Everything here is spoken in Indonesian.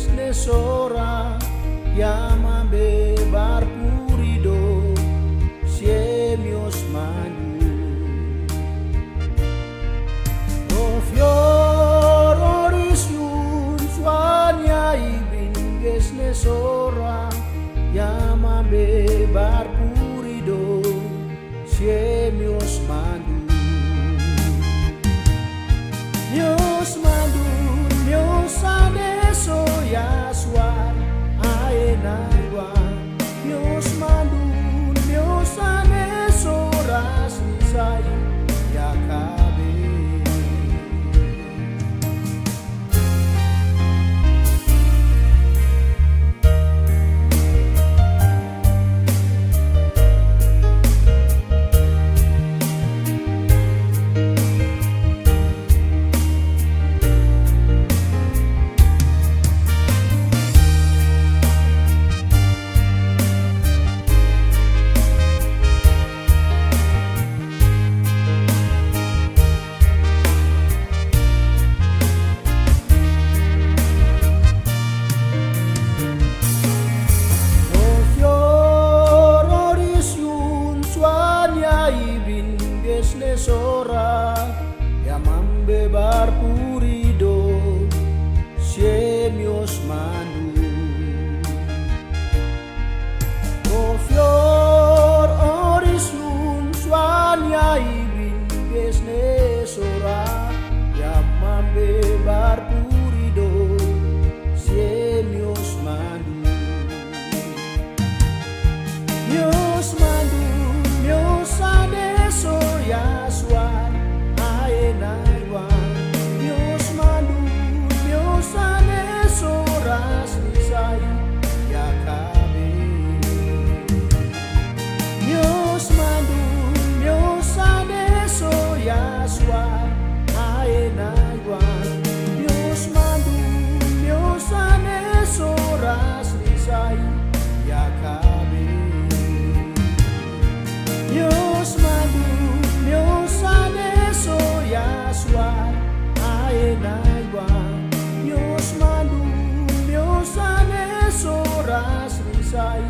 gesne sora yamambe barpurido siemios mandu o fior orisiun suanya ibin gesne sora yamambe barpurido siemios mandu mios mandu mios adesso ya suar aenaiwa mios mandu mios adesso rasni sai ya kabe gesne sora yamambe barpurido siemios mandu o fior orisiun suanya ibin gesne sora yamambe barpurido siemios mandu mios mandu mios adesso ya suar aenaiwa mios mandu mios adesso rasni sai ya kabe mios mandu mios adesso ya suar aenaiwa mios mandu mios adesso rasni sai ya kabe mios mandu mios adesso ya suar aenaiwa mios mandu mios adesso rasni sai